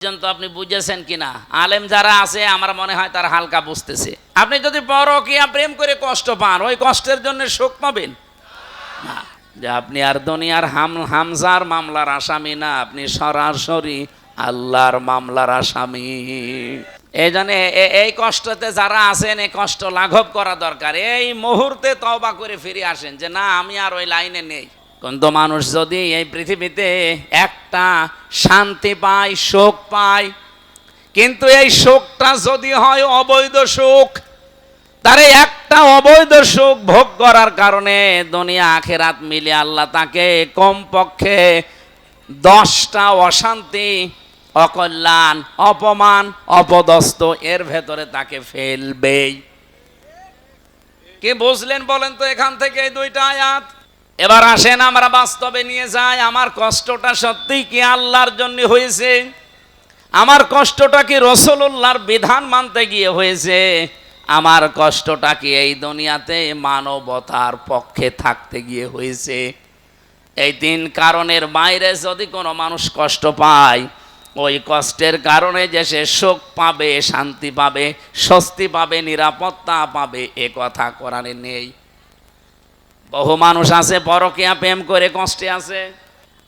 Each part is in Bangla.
পর্যন্ত আপনি বুঝেছেন কিনা? আলেম যারা আছে আমার মনে হয় তারা হালকা বুঝতেছে। আপনি যদি পরকীয়া প্রেম করে কষ্ট পান, ওই কষ্টের জন্য সুখ পাবেন না। যে আপনি আর দুনিয়ার হামজার মামলার আসামি না, আপনি সরাসরি আল্লাহর মামলার আসামি। এই জন্য এই কষ্টতে যারা আছেন, এই কষ্ট লাঘব করা দরকার। এই মুহূর্তে তওবা করে ফিরে আসেন যে না, আমি আর ওই লাইনে নেই। কিন্তু মানুষ যদি এই পৃথিবীতে একটা শান্তি পায়, সুখ পায়, কিন্তু এই সুখটা যদি হয় অবৈধ সুখ, তারে একটা অবৈধ সুখ ভোগ করার কারণে দুনিয়া আখেরাত মিলে আল্লাহ তাকে কমপক্ষে 10টা অশান্তি, অকল্যাণ, অপমান, অপদস্থ এর ভেতরে তাকে ফেলবেই। কি বুঝলেন বলেন তো এখান থেকে এই দুইটা আয়াত? এবার আসেন আমরা বাস্তবে নিয়ে যাই। আমার কষ্টটা সত্যিই কি আল্লাহর জন্য হয়েছে? আমার কষ্টটা কি রাসূলুল্লাহর বিধান মানতে গিয়ে হয়েছে? আমার কষ্টটা কি এই দুনিয়াতে মানবতার পক্ষে থাকতে গিয়ে হয়েছে? এই 3 কারণের বাইরে যদি কোনো মানুষ কষ্ট পায়, ওই কষ্টের কারণে যে সে সুখ পাবে, শান্তি পাবে, স্বস্তি পাবে, নিরাপত্তা পাবে, এ কথা কোরআনে নেই। বহু মানুষ আছে পরকীয়া প্রেম করে কষ্টে আছে।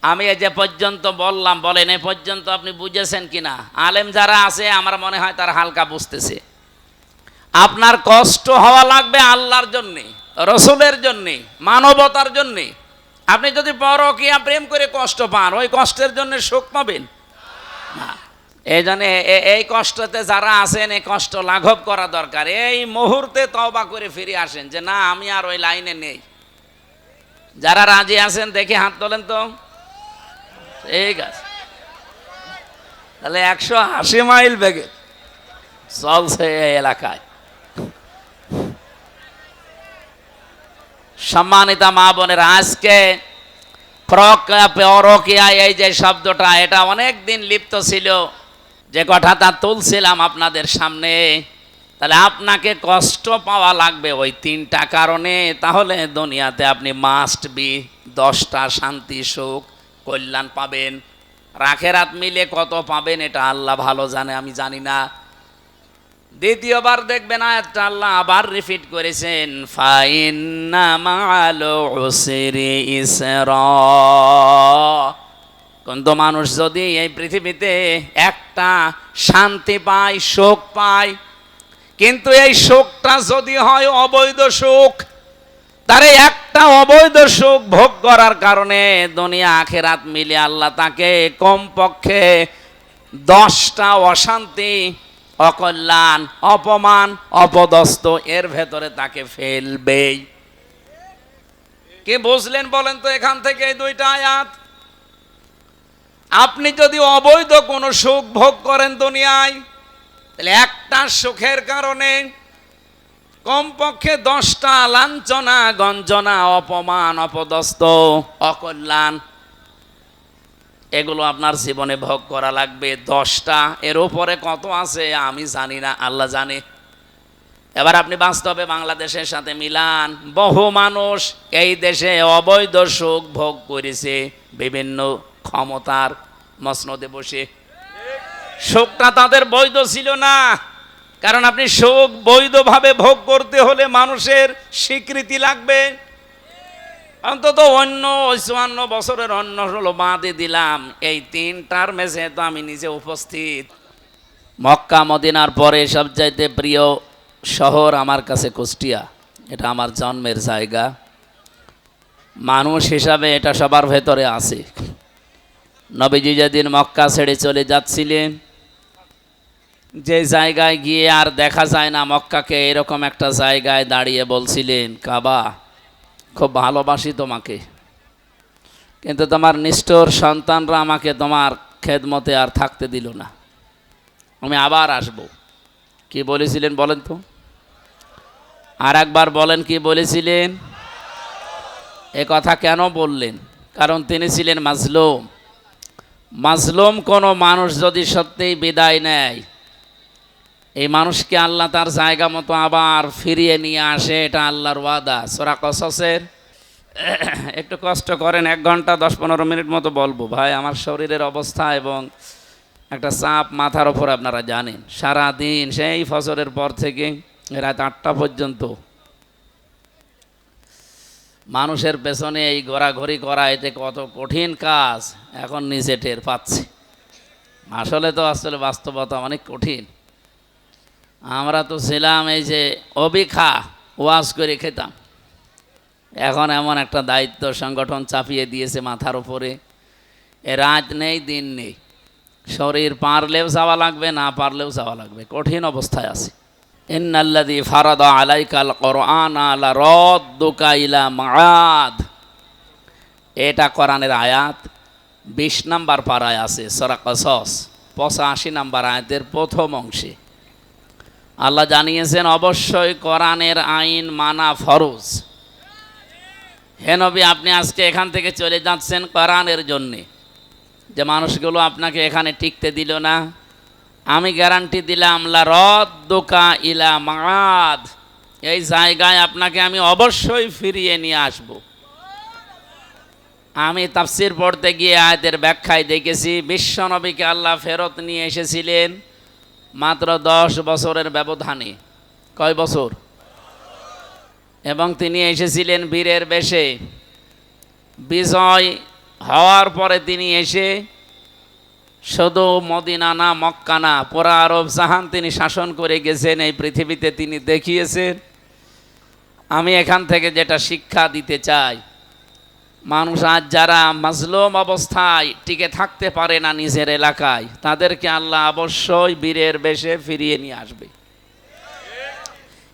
আমি এই যে পর্যন্ত বললাম, বলেন এ পর্যন্ত আপনি বুঝেছেন কিনা? আলেম যারা আছে আমার মনে হয় তারা হালকা বুঝতেছে। আপনার কষ্ট হওয়া লাগবে আল্লাহর জন্যে, রসুলের জন্যে, মানবতার জন্যে। আপনি যদি পরকীয়া প্রেম করে কষ্ট পান, ওই কষ্টের জন্য সুখ পাবেন না। এই জন্য এই কষ্টতে যারা আছেন, এই কষ্ট লাঘব করা দরকার। এই মুহূর্তে তওবা করে ফিরে আসেন যে না, আমি আর ওই লাইনে নেই। যারা রাজি আছেন দেখে হাত তোলেন তো। ঠিক আছে, তাহলে 180 মাইল বেগে চলছে এই এলাকায়। সম্মানিতা মা বোনেরা, আজকে পরকীয়া এই যে শব্দটা, এটা অনেক দিন লিপ্ত ছিল। যে কথাটা তুলছিলাম আপনাদের সামনে, তাহলে আপনাকে কষ্ট পাওয়া লাগবে ওই 3টা কারণে। তাহলে দুনিয়াতে আপনি মাস্ট বি 10টা শান্তি, সুখ, কল্যাণ পাবেন। আখিরাত মিলে কত পাবেন এটা আল্লাহ ভালো জানে, আমি জানি না। দ্বিতীয়বার দেখবেন আয়াতটা আল্লাহ আবার রিপিট করেছেন, ফাইন্না মাআল উসরি ইসরা। কিন্তু মানুষ যদি এই পৃথিবীতে একটা শান্তি পায়, সুখ পায়, কিন্তু এই সুখটা যদি হয় অবৈধ সুখ, তারে একটা অবৈধ সুখ ভোগ করার কারণে দুনিয়া আখেরাত মিলে আল্লাহ তাকে কমপক্ষে 10টা অশান্তি, অকল্যাণ, অপমান, অপদস্থ এর ভেতরে তাকে ফেলবেই। কি বুঝলেন বলেন তো এখান থেকে এই দুইটা আয়াত? আপনি যদি অবৈধ কোনো সুখ ভোগ করেন দুনিয়ায়, তাহলে একটা সুখের কারণে কমপক্ষে 10টা লাঞ্ছনা, গঞ্জনা, অপমান, অপদস্থ, অকল্যাণ, এগুলো আপনার জীবনে ভোগ করা লাগবে 10টা। এর উপরে কত আছে আমি জানি না, আল্লাহ জানে। এবার আপনি বাস্তবে বাংলাদেশের সাথে মিলান। বহু মানুষ এই দেশে অবৈধ সুখ ভোগ করেছে বিভিন্ন ক্ষমতার মসনদে বসে। সুখটা তাদের বৈধ ছিল না, কারণ আপনি সুখ বৈধভাবে ভোগ করতে হলে মানুষের স্বীকৃতি লাগবে। অন্তত অন্য 54 বছরের অন্য হলো বাদে দিলাম, এই 3 টার্মে যেহেতু আমি নিজে উপস্থিত। মক্কা মদিনার পরে সবচাইতে প্রিয় শহর আমার কাছে কুষ্টিয়া। এটা আমার জন্মের জায়গা। মানুষ হিসাবে এটা সবার ভেতরে আছে। নবীজি যেদিন মক্কা ছেড়ে চলে যাচ্ছিলেন, যে জায়গায় গিয়ে আর দেখা যায় না মক্কাকে, এরকম একটা জায়গায় দাঁড়িয়ে বলছিলেন, কাবা খুব ভালোবাসি তোমাকে, কিন্তু তোমার নিষ্ঠুর সন্তানরা আমাকে তোমার খেদমতে আর থাকতে দিল না, আমি আবার আসব। কি বলেছিলেন বলেন তো? আর একবার বলেন, কি বলেছিলেন? এ কথা কেন বললেন? কারণ তিনি ছিলেন মাজলুম। মাজলুম কোনো মানুষ যদি সত্যিই বিদায় নেয়, এই মানুষকে আল্লাহ তার জায়গা মতো আবার ফিরিয়ে নিয়ে আসে, এটা আল্লাহর ওয়াদা। সূরা কসসের একটু কষ্ট করেন, 1 ঘন্টা 10-15 মিনিট মতো বলবো ভাই, আমার শরীরের অবস্থা এবং একটা চাপ মাথার ওপর, আপনারা জানেন। সারা দিন সেই ফজরের পর থেকে রাত 8টা পর্যন্ত মানুষের পেছনে এই ঘোরাঘুরি করা, এতে কত কঠিন কাজ এখন নিজে টের পাচ্ছে। আসলে বাস্তবতা অনেক কঠিন। আমরা তো ছিলাম এই যে অবিখা ওয়াজ করে খেতাম, এখন এমন একটা দায়িত্ব সংগঠন চাপিয়ে দিয়েছে মাথার উপরে, এ রাত নেই দিন নেই, শরীর পারলেও যাওয়া লাগবে, না পারলেও যাওয়া লাগবে, কঠিন অবস্থায় আছে। ইন্নাল্লাযী ফারাদা আলাইকাল কুরআনা লারাদ্দুকা ইলা মাআদ, এটা কোরআনের আয়াত 20 নম্বর পারায় আছে, সূরা কসস 85 নম্বর আয়াতের প্রথম অংশে আল্লাহ জানিয়েছেন অবশ্যই কোরআনের আইন মানা ফরজ। হে নবী, আপনি আজকে এখান থেকে চলে যাচ্ছেন কোরআনের জন্যে, যে মানুষগুলো আপনাকে এখানে টিকতে দিল না, আমি গ্যারান্টি দিলাম লারাদ্দুকা ইলা মাআদ, এই জায়গায় আপনাকে আমি অবশ্যই ফিরিয়ে নিয়ে আসব। আমি তাফসীর পড়তে গিয়ে আয়াতের ব্যাখ্যায় দেখেছি বিশ্বনবীকে আল্লাহ ফেরত নিয়ে এসেছিলেন মাত্র 10 বছরের ব্যবধানে। কয় বছর? এবং তিনি এসেছিলেন বীরের বেশে। বিজয় হওয়ার পরে তিনি এসে শুধু মদিনা না, মক্কা না, পুরা আরব জাহান তিনি শাসন করে গেছেন। এই পৃথিবীতে তিনি দেখিয়েছেন। আমি এখান থেকে যেটা শিক্ষা দিতে চাই, মানুষ আজ যারা মাজলুম অবস্থায় টিকে থাকতে পারে না নিজের এলাকায়, তাদেরকে আল্লাহ অবশ্যই বীরের বেশে ফিরিয়ে নিয়ে আসবে।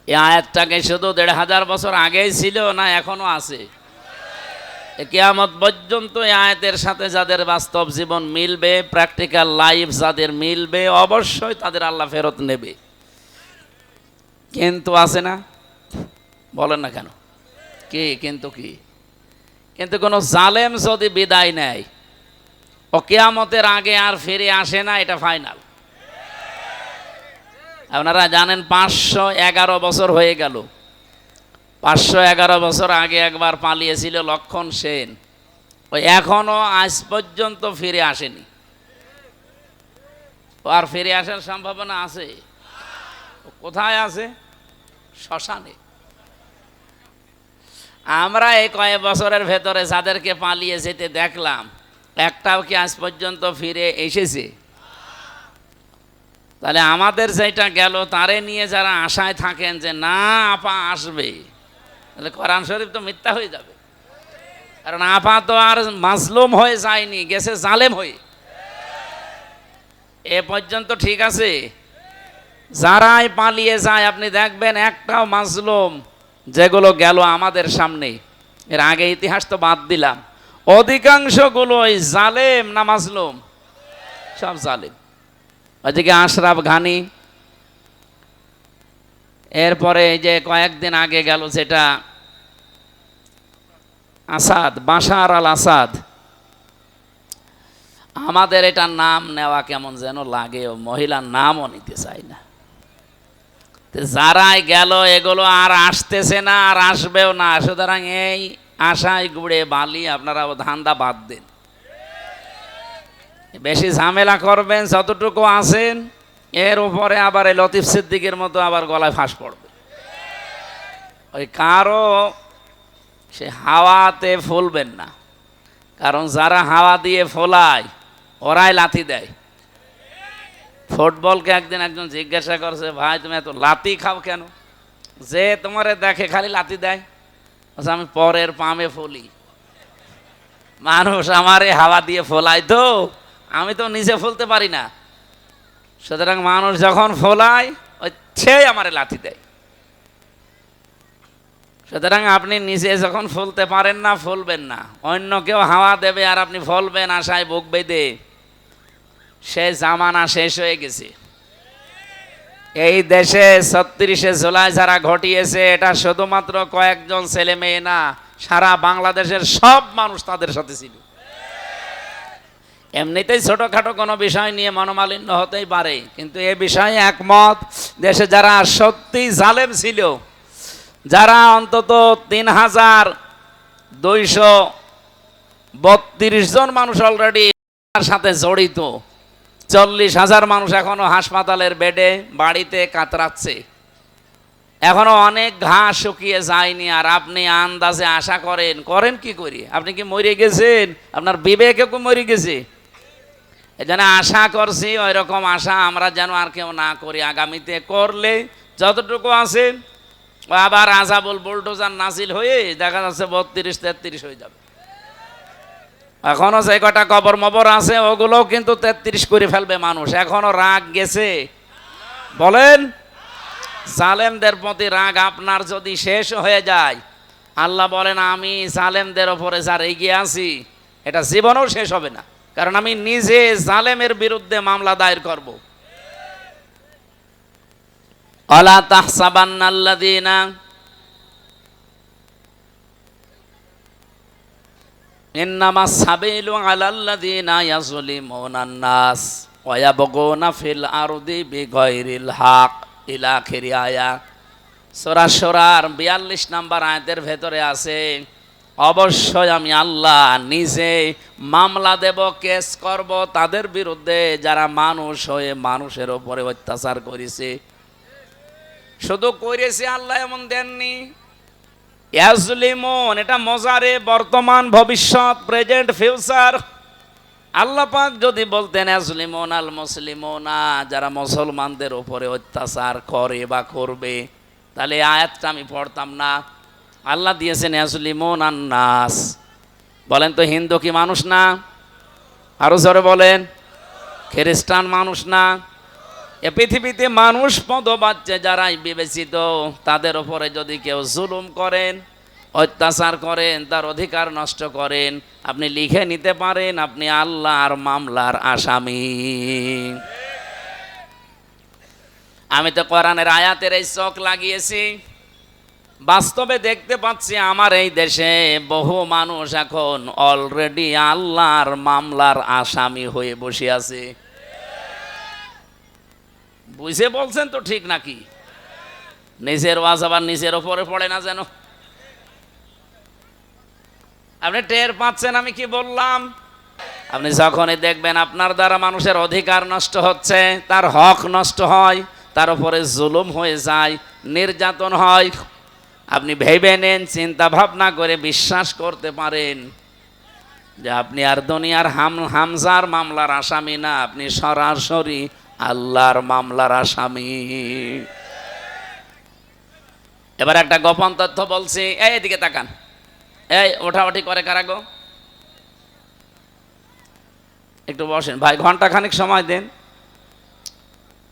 এই আয়াতটাকে শুধু 1500 বছর আগেই ছিল না, এখনো আছে। কিয়ামত পর্যন্ত এই আয়াতের সাথে যাদের বাস্তব জীবন মিলবে, প্র্যাকটিক্যাল লাইফ যাদের মিলবে, অবশ্যই তাদের আল্লাহ ফেরত নেবে। কিন্তু আছে না? বলেন না কেন? কি কিন্তু? কি কিন্তু? কোনো জালেম যদি বিদায় নেয়, ও কিয়ামতের আগে আর ফিরে আসে না, এটা ফাইনাল। আপনারা জানেন 511 বছর হয়ে গেল। 511 বছর আগে একবার পালিয়েছিল লক্ষণ সেন, ওই এখনো আজ পর্যন্ত ফিরে আসেনি। ও আর ফিরে আসার সম্ভাবনা আছে? কোথায় আছে? শ্মশানে। আমরা এই কয়েক বছরের ভেতরে যাদেরকে পালিয়ে যেতে দেখলাম, একটাও কি আজ পর্যন্ত ফিরে এসেছে? তাহলে আমাদের যেটা গেল তারে নিয়ে যারা আশায় থাকেন যে না আপা আসবে, তাহলে কোরআন শরীফ তো মিথ্যা হয়ে যাবে। কারণ আপা তো আর মাজলুম হয়ে যায়নি, গেছে জালেম হয়ে। এ পর্যন্ত ঠিক আছে। যারাই পালিয়ে যায় আপনি দেখবেন একটাও মাজলুম যেগুলো গেল আমাদের সামনে, এর আগে ইতিহাস তো বাদ দিলাম, অধিকাংশগুলোই জালেম না মাজলুম? সব জালেম। ওইদিকে আশরাফ ঘানি, এরপরে এই যে কয়েকদিন আগে গেল যেটা আসাদ, বাশার আল আসাদ, আমাদের এটা নাম নেওয়া কেমন যেন লাগে, ও মহিলার নামও নিতে চাই না। যারাই গেল এগুলো আর আসতেছে না, আর আসবেও না। সুতরাং এই আশায় গুড়ে বালি, আপনারা ধান্দা বাদ দেন। বেশি ঝামেলা করবেন যতটুকু আছেন, এর উপরে আবার এই লতিফ সিদ্দিকের মতো আবার গলায় ফাঁস পড়বে। ওই কারো সে হাওয়াতে ফুলবেন না, কারণ যারা হাওয়া দিয়ে ফোলায় ওরাই লাথি দেয়। ফুটবলকে একদিন একজন জিজ্ঞাসা করছে, ভাই তুমি এত লাথি খাও কেন? যে তোমারে দেখে খালি লাথি দেয়। আমি পরের পামে ফলি, মানুষ আমারে হাওয়া দিয়ে ফোলায়, তো আমি তো নিজে ফলতে পারি না। সুতরাং মানুষ যখন ফোলায় ওই সেই আমারে লাথি দেয়। সুতরাং আপনি নিজে যখন ফুলতে পারেন না, ফুলবেন না। অন্য কেউ হাওয়া দেবে আর আপনি ফলবেন আশায় বুক বেঁধে, সে জামানা শেষ হয়ে গেছে। এই দেশে 36শে জুলাই যারা ঘটিয়েছে, এটা শুধুমাত্র কয়েকজন ছেলে মেয়ে না, সারা বাংলাদেশের সব মানুষ তাদের সাথে ছিল। এমনিতেই ছোটখাটো কোনো বিষয় নিয়ে মনোমালিন্য হতেই পারে, কিন্তু এ বিষয়ে একমত দেশে যারা সত্যি জালেম ছিল, যারা অন্তত 3232 জন মানুষ অলরেডি তার সাথে জড়িত, 40,000 মানুষ এখনো হাসপাতালের বেডে, বাড়িতে কাতরাচ্ছে, এখনো অনেক ঘাস শুকিয়ে যায়নি। আর আপনি আন্দাজে আশা করেন কি করি? আপনি কি মরে গেছেন? আপনার বিবেকে কি মরে গেছে? এই জন্য আশা করছি, ওই রকম আশা আমরা যেন আর কেউ না করি। আগামীতে করলে যতটুকু আছে আবার আজাবুল বুলডোজার নাজিল হয়ে দেখা যাচ্ছে 32-33 হয়ে যাবে। এখনো যে কটা কবর মবর আছে ওগুলোও কিন্তু 33 করে ফেলবে মানুষ। এখনো রাগ গেছে? বলেন, জালেমদের প্রতি রাগ আপনার যদি শেষ হয়ে যায়, আল্লাহ বলেন আমি জালেমদের ওপরে যার এগিয়ে আছি এটা জীবনেও শেষ হবে না, কারণ আমি নিজে জালেমের বিরুদ্ধে মামলা দায়ের করব। আলা তাহসাবান্নাল্লাযীনা ইন্নামাস সাবিলু আলাল্লাযীনা ইয়াযলিমুনান নাস ওয়া ইয়াবগুনা ফিল আরদি বিগাইরিল হক ইলা আখিরি আয়া। সূরা শুরার 42 নম্বর আয়াতের ভেতরে আছে, অবশ্যই আমি আল্লাহ নিজে মামলা দেব, কেস করব তাদের বিরুদ্ধে যারা মানুষ হয়ে মানুষের উপরে অত্যাচার করেছে। শুধু করেছে আল্লাহ এমন দেননি, ইয়াজলিমুন এটা মজারে, বর্তমান ভবিষ্যৎ, প্রেজেন্ট ফিউচার। আল্লাহ পাক যদি বলতেন ইয়াজলিমুন আল মুসলিমুনা, যারা মুসলমানদের উপরে অত্যাচার করে বা করবে, তাহলে আয়াতটা আমি পড়তাম না। আল্লাহ দিয়েছেন ইয়াজলিমুন আন নাস। বলেন তো, হিন্দু কি মানুষ না? আরো জোরে বলেন, খ্রিস্টান মানুষ না? এ পৃথিবীতে মানুষ পদবাচ্চে যারাই বিবেচিত, তাদের উপরে যদি কেউ জুলুম করেন, অত্যাচার করেন, তার অধিকার নষ্ট করেন, আপনি লিখে নিতে পারেন আপনি আল্লাহর মামলার আসামি। আমি তো কোরআনের আয়াতের এই চোখ লাগিয়েছি, বাস্তবে দেখতে পাচ্ছি আমার এই দেশে বহু মানুষ এখন অলরেডি আল্লাহর মামলার আসামি হয়ে বসে আছে। বুঝে বলছেন তো ঠিক নাকি? নিজের ওয়াজ আবার নিজের ওপরে পড়ে না যেন। আপনি টের পাচ্ছেন আমি কি বললাম? আপনি যখনই দেখবেন আপনার দ্বারা মানুষের অধিকার নষ্ট হচ্ছে, তার হক নষ্ট হয়, তার উপরে জুলুম হয়ে যায়, নির্যাতন হয়, আপনি ভেবে নেন, চিন্তা ভাবনা করে বিশ্বাস করতে পারেন যে আপনি আর দুনিয়ার হামজার মামলার আসামি না, আপনি সরাসরি আল্লাহর মামলার আসামি। এবার একটা গোপন তথ্য বলছি, এইদিকে তাকান। এই ওঠাওঠি করে কারা গো? একটু বসেন ভাই, ঘন্টা খানিক সময় দেন।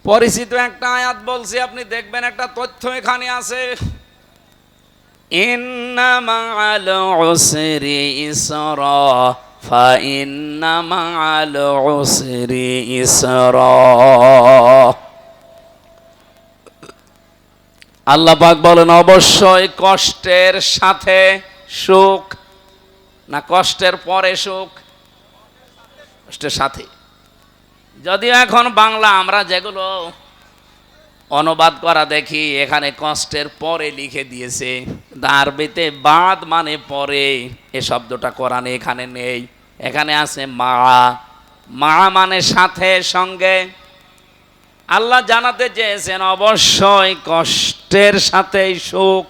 পরিচিত একটা আয়াত বলছি, আপনি দেখবেন একটা তথ্য এখানে আছে, ইন্না মাআল উসরি ইসরা ফাইন্না মাআল উসরি ইসরা। আল্লাহ পাক বলেন অবশ্যই কষ্টের সাথে সুখ, না কষ্টের পরে সুখ? কষ্টের সাথে। যদিও এখন বাংলা আমরা যেগুলো অনুবাদ করা দেখি, এখানে কষ্টের পরে লিখে দিয়েছে, আরবিতে বাদ মানে পরে, এ শব্দটা কোরআনে এখানে নেই। এখানে আছে মা, মা মানে সাথে, সঙ্গে। আল্লাহ জানাতে চেয়েছেন অবশ্যই কষ্টের সাথেই সুখ।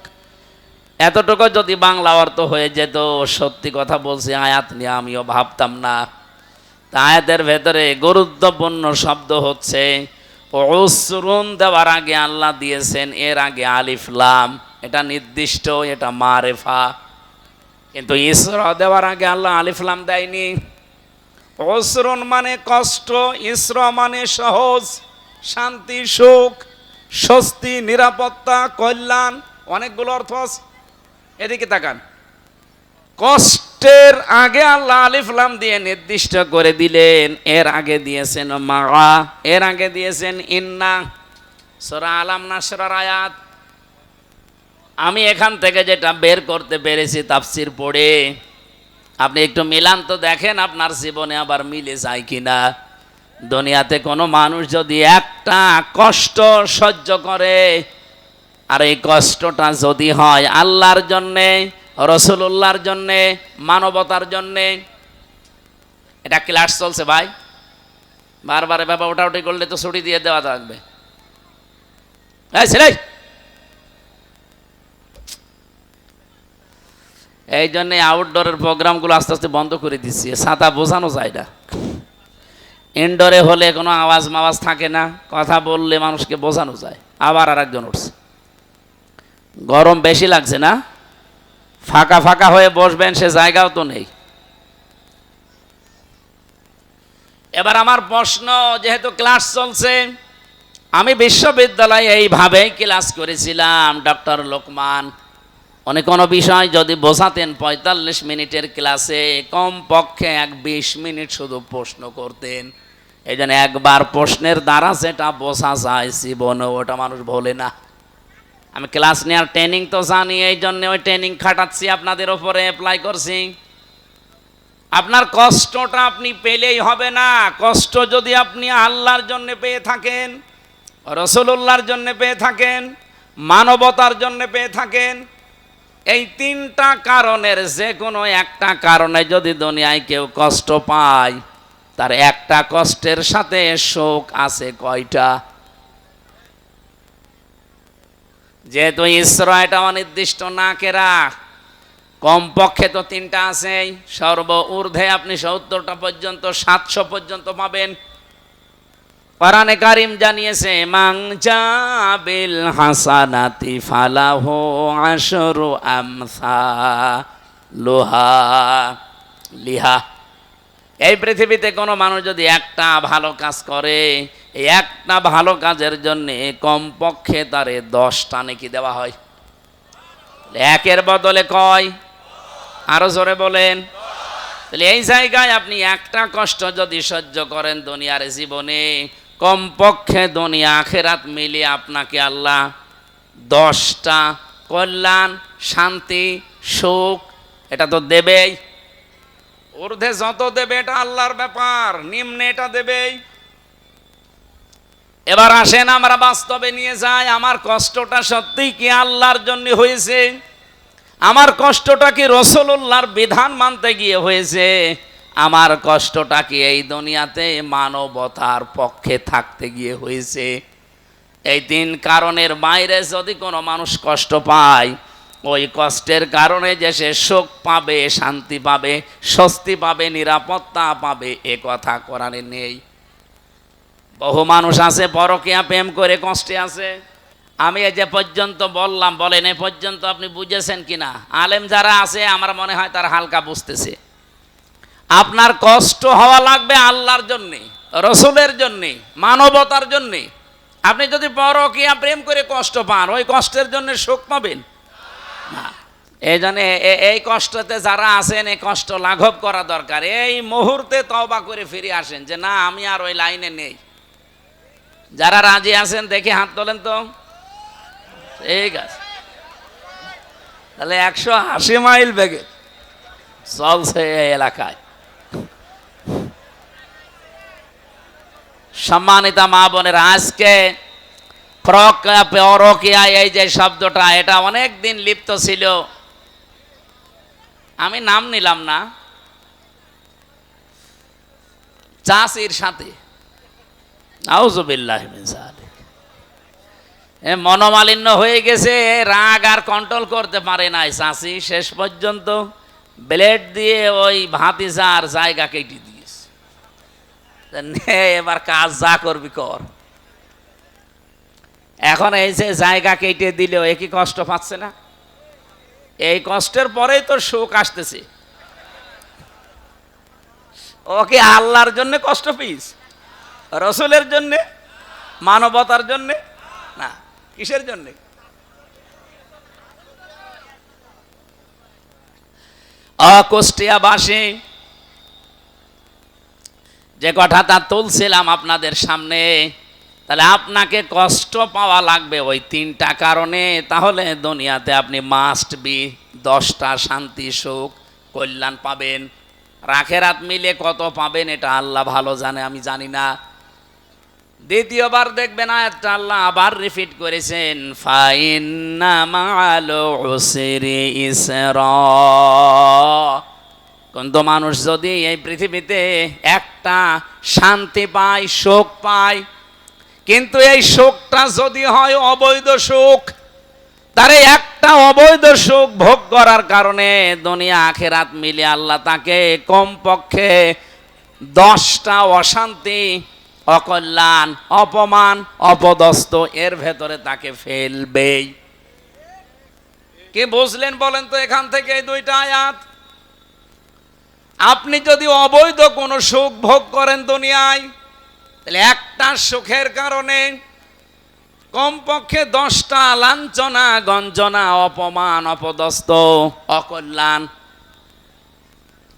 এতটুকু যদি বাংলা অর্থ হয়ে যেত, সত্যি কথা বলছি, আয়াত নিয়ে আমিও ভাবতাম না। আয়াতের ভেতরে গুরুত্বপূর্ণ শব্দ হচ্ছে উসরুন, দেওয়ার আগে আল্লাহ দিয়েছেন এর আগে আলিফ লাম, এটা নির্দিষ্ট, এটা মারেফা। কিন্তু ইসরা দেওয়ার আগে আল্লাহ আলিফ লাম দেয়নি। উসরুন মানে কষ্ট, ইসরা মানে সহজ, শান্তি, সুখ, স্বস্তি, নিরাপত্তা, কল্যাণ, অনেকগুলো অর্থ আছে। এদিকে তাকান, কষ্টের আগে আল্লাহ আলিফ লাম দিয়ে নির্দিষ্ট করে দিলেন, এর আগে দিয়েছেন মা, এর আগে দিয়েছেন ইন্না। সূরা আলাম নাসরার আয়াত। আমি এখান থেকে যেটা বের করতে পেরেছি তাফসীর পড়ে, আপনি একটু মিলান তো দেখেন আপনার জীবনে আবার মিলে যায় কিনা। দুনিয়াতে কোনো মানুষ যদি একটা কষ্ট সহ্য করে, আর এই কষ্টটা যদি হয় আল্লাহর জন্যে, রাসূলুল্লাহর জন্যে, মানবতার জন্যে, এটা ক্লাস চলছে ভাই, বারবার বাবা ওঠাউটি করলে তো ছুটি দিয়ে দেওয়া থাকবে। এই ছেলে, এই জন্য আউটডোরের প্রোগ্রামগুলো আস্তে আস্তে বন্ধ করে দিচ্ছি, ছাতা বোঝানো যায় না। ইনডোরে হলে কোনো আওয়াজ মাওয়াজ থাকে না, কথা বললে মানুষকে বোঝানো যায়। আবার আর একজন উঠছে, গরম বেশি লাগছে না, ফাঁকা ফাঁকা হয়ে বসবেন, সে জায়গাও তো নেই। এবার আমার প্রশ্ন, যেহেতু ক্লাস চলছে, আমি বিশ্ববিদ্যালয়ে এইভাবেই ক্লাস করেছিলাম। ডক্টর লোকমান উনি কোনো বিষয় যদি বোঝাতেন 45 মিনিটের ক্লাসে কমপক্ষে 20 মিনিট শুধু প্রশ্ন করতেন। এই জন্য একবার প্রশ্নের দ্বারা যেটা বোঝা যায় জীবনে ওটা মানুষ ভোলে না। আমি ক্লাস নেওয়ার ট্রেনিং তো জানি, এই জন্য ওই ট্রেনিং খাটাচ্ছি, আপনাদের ওপরে অ্যাপ্লাই করছি। আপনার কষ্টটা আপনি পেলেই হবে না। কষ্ট যদি আপনি আল্লাহর জন্য পেয়ে থাকেন, রাসূলুল্লাহর জন্য পেয়ে থাকেন, মানবতার জন্য পেয়ে থাকেন, এই তিনটা কারণের যে কোনো একটা কারণে যদি দুনিয়ায় কেউ কষ্ট পায়, তার একটা কষ্টের সাথে শোক আছে কয়টা? যেহেতু ইসরা এটা অনির্দিষ্ট না কেরা, কমপক্ষে তো তিনটা আছে। সর্ব ঊর্ধ্বে আপনি 70টা পর্যন্ত, 700 পর্যন্ত পাবেন। কোরআনে কারীম জানিয়েছে, মান জাবিল হাসানাতি ফালাহু আশরু আমসালুহা লিহা। এই পৃথিবীতে কোনো মানুষ যদি একটা ভালো কাজ করে, এই একটা ভালো কাজের জন্য কমপক্ষে তারে 10টা নেকি দেওয়া হয়। একের বদলে কয়? আরো জোরে বলেন। তাহলে এই জায়গায় আপনি একটা কষ্ট যদি সহ্য করেন দুনিয়ার জীবনে, কমপক্ষে দুনিয়া আখেরাত মিলিয়ে আপনাকে আল্লাহ 10টা কল্যাণ, শান্তি, সুখ এটা তো দেবেই। ঊর্ধ্বে যত দেবে এটা আল্লাহর ব্যাপার, নিম্নে এটা দেবেই। এবার আসেন আমরা বাস্তবে নিয়ে যাই। আমার কষ্টটা সত্যিই কি আল্লাহর জন্য হয়েছে? আমার কষ্টটা কি রাসূলুল্লাহর বিধান মানতে গিয়ে হয়েছে? আমার কষ্টটা কি এই দুনিয়াতে মানবতার পক্ষে থাকতে গিয়ে হয়েছে? এই তিন কারণের বাইরে যদি কোনো মানুষ কষ্ট পায়, ওই কষ্টের কারণে যে সে সুখ পাবে, শান্তি পাবে, স্বস্তি পাবে, নিরাপত্তা পাবে, এ কথা কোরআনে নেই। বহু মানুষ আছে পরকীয়া প্রেম করে কষ্টে আছে। আমি এই যে পর্যন্ত বললাম, বলেন এ পর্যন্ত আপনি বুঝেছেন কিনা? আলেম যারা আছে আমার মনে হয় তারা হালকা বুঝতেছে। আপনার কষ্ট হওয়া লাগবে আল্লাহর জন্যে, রসুলের জন্যে, মানবতার জন্যে। আপনি যদি পরকীয়া প্রেম করে কষ্ট পান, ওই কষ্টের জন্য সুখ পাবেন না। এই জন্য এই কষ্টতে যারা আছেন, এই কষ্ট লাঘব করা দরকার। এই মুহূর্তে তওবা করে ফিরে আসেন যে না, আমি আর ওই লাইনে নেই। যারা রাজি আছেন দেখে হাত তোলেন তো। ঠিক আছে, তাহলে 180 মাইল বেগে চলছে এই এলাকায়। সম্মানিতা মা বোনেরা, আজকে পরকীয়া এই যে শব্দটা, এটা অনেক দিন লিপ্ত ছিল। আমি নাম নিলাম না। চাষির সাথে নাউজুবিল্লাহি মিন যালিক মনোমালিন্য হয়ে গেছে, রাগ আর কন্ট্রোল করতে পারে নাই চাষি। শেষ পর্যন্ত ব্লেড দিয়ে ওই ভাতিজার জায়গা কেটে দিয়েছে। এবার কাজ যা করবি কর। এখন এই যে জায়গা কেটে দিলেও একই কষ্ট পাচ্ছে না? এই কষ্টের পরেই তো সুখ আসতেছে। ওকে আল্লাহর জন্য কষ্ট পিস, রসুলের জন্য, মানবতার জন্য না। কিসের জন্য? কুষ্টিয়াবাসী যে কথাটা তুলছিলাম আপনাদের সামনে, তাহলে আপনাকে কষ্ট পাওয়া লাগবে ওই তিনটা কারণে। তাহলে দুনিয়াতে আপনি মাস্ট বি 10টা শান্তি, সুখ, কল্যাণ পাবেন। আখিরাত মিলে কত পাবেন এটা আল্লাহ ভালো জানে, আমি জানি না। দ্বিতীয়বার দেখবেন আয়াতটা আল্লাহ আবার রিপিট করেছেন, ফাইন্না মাআল উসরি ইসরা। কিন্তু মানুষ যদি এই পৃথিবীতে একটা একটা শান্তি পায়, সুখ পায়। কিন্তু এই সুখটা যদি হয় অবৈধ সুখ, তারে একটা অবৈধ সুখ ভোগ করার কারণে দুনিয়া আখেরাত মিলে আল্লাহ তাকে কমপক্ষে 10টা অশান্তি, অকল্যাণ, অপমান, অপদস্থ এর ভেতরে তাকে ফেলবেই। কি বুঝলেন বলেন তো এখান থেকে এই দুইটা আয়াত? আপনি যদি অবৈধ কোনো সুখ ভোগ করেন দুনিয়ায়, তাহলে একটা সুখের কারণে কমপক্ষে 10টা লাঞ্ছনা, গঞ্জনা, অপমান, অপদস্থ, অকল্যাণ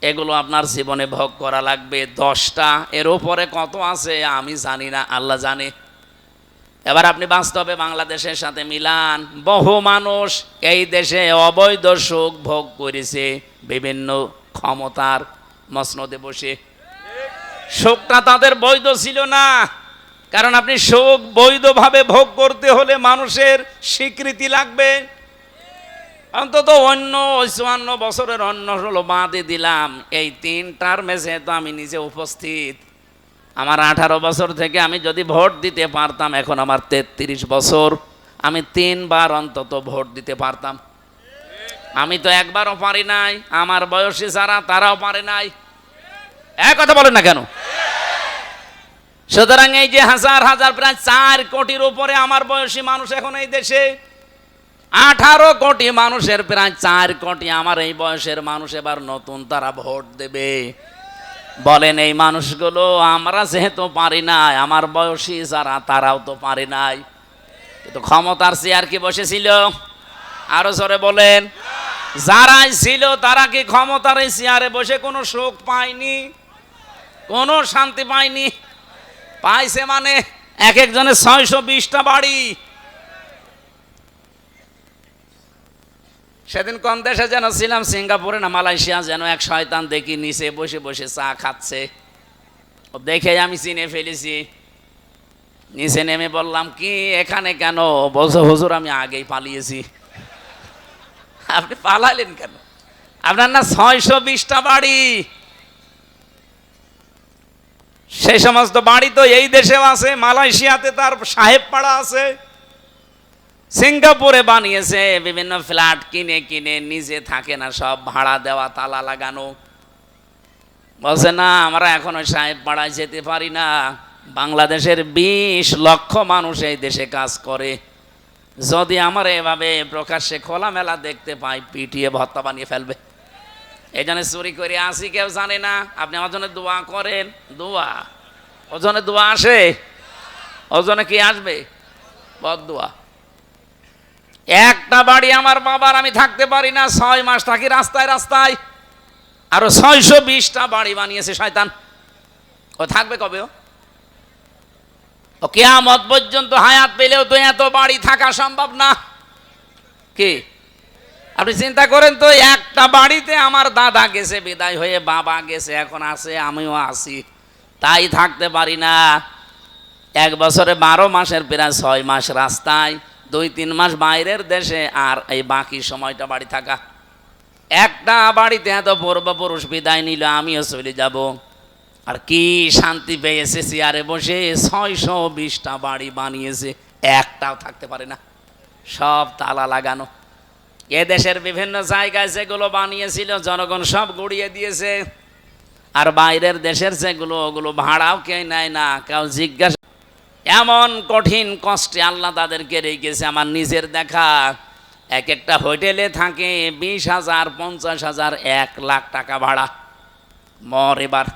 এগুলো আপনার জীবনে ভোগ করা লাগবে। 10টা, এর উপরে কত আছে আমি জানি না, আল্লাহ জানে। এবার আপনি বাস্তবে বাংলাদেশের সাথে মিলান, বহু মানুষ এই দেশে অবৈধ সুখ ভোগ করেছে বিভিন্ন ক্ষমতার মসনদে বসে। সুখটা তাদের বৈধ ছিল না, কারণ আপনি সুখ বৈধভাবে ভোগ করতে হলে মানুষের স্বীকৃতি লাগবে। অন্তত অন্য 54 বছরের অন্য হলো বাদে দিলাম, এই 3 টার্মে যেহেতু আমি নিজে উপস্থিত, আমার 18 বছর থেকে আমি যদি ভোট দিতে পারতাম, এখন আমার 33 বছর, আমি 3 বার অন্তত ভোট দিতে পারতাম। আমি তো একবারও পারি নাই, আমার বয়সী যারা তারাও পারে নাই। এক কথা বলেন না কেন? সুতরাং এই যে হাজার হাজার প্রায় 4 কোটির উপরে আমার বয়সী মানুষ এখন এই দেশে, 18 কোটি মানুষের প্রায় 4 কোটি আমার এই বয়সের মানুষ এবার নতুন তারা ভোট দেবে। বলেন এই মানুষগুলো, আমরা যেহেতু পারি নাই, আমার বয়সী যারা তারাও তো পারে নাই, কিন্তু ক্ষমতার চেয়ার কি বসেছিল? আরো জোরে বলেন। যারাই ছিল তারা কি ক্ষমতার এই চেয়ারে বসে কোনো সুখ পায়নি, কোনো শান্তি পায়নি? পাইছে মানে এক একজনের 620টা বাড়ি। সেদিন কোন দেশে যেন ছিলাম, সিঙ্গাপুরে না মালয়েশিয়া, যেন এক শয়তান দেখি নিচে বসে বসে চা খাচ্ছে। ও দেখে আমি চিনে ফেলেছি। নিচে নেমে বললাম, কি এখানে কেন? বলছো হুজুর আমি আগেই পালিয়েছি। আপনি পালালেন কেন? আপনার না 620টা বাড়ি। সেই সমস্ত বাড়ি তো এই দেশেও আছে, মালয়েশিয়াতে তার সাহেব পাড়া আছে, সিঙ্গাপুরে বানিয়েছে বিভিন্ন ফ্ল্যাট কিনে কিনে, নিজে থাকে না, সব ভাড়া দেওয়া, তালা লাগানো। বলছে না আমরা এখন ওই সাহেব পাড়ায় যেতে পারি না। বাংলাদেশের 20 লক্ষ মানুষ এই দেশে কাজ করে, যদি আমার এভাবে প্রকাশ্যে খোলামেলা দেখতে পাই, পিটিয়ে ভর্তা বানিয়ে ফেলবে। এই জন্য চুরি করে আসি, কেউ জানে না। আপনি আমার জন্য দোয়া করেন। দোয়া ওজনে দোয়া আসে, ওজনে কি আসবে? বদদোয়া। একটা বাড়ি আমার বাবার আমি থাকতে পারি না, 6 মাস থাকি রাস্তায় রাস্তায়। আরো 620টা বাড়ি বানিয়েছে শয়তান। ও থাকবে কবে? ও কিয়ামত পর্যন্ত হায়াত পেলেও তো এত বাড়ি থাকা সম্ভব না। কি আপনি চিন্তা করেন তো, একটা বাড়িতে আমার দাদা গেছে বিদায় হয়ে, বাবা গেছে, এখন আছে, আমিও আছি, তাই থাকতে পারি না। 1 বছরে 12 মাসের প্রায় 6 মাস রাস্তায়, 2-3 মাস বাইরের দেশে, আর এই বাকি সময়টা বাড়ি থাকা। একটা বাড়িতে এত পূর্বপুরুষ বিদায় নিল, আমিও চলে যাব। আর কি শান্তি পেয়েছে চেয়ারে বসে। 620টা বাড়ি বানিয়েছে, একটাও থাকতে পারে না, সব তালা লাগানো। এ দেশের বিভিন্ন জায়গায় যেগুলো বানিয়েছিল জনগণ সব গুড়িয়ে দিয়েছে, আর বাইরের দেশের যেগুলো, ওগুলো ভাড়াও কেউ নেয় না, কেউ জিজ্ঞাসা। এমন কঠিন কষ্টে আল্লাহ তাদেরকে রেখেছে। আমার নিজের দেখা, এক একটা হোটেলে থাকে 20,000, 50,000, 1 লাখ টাকা ভাড়া। মর এবার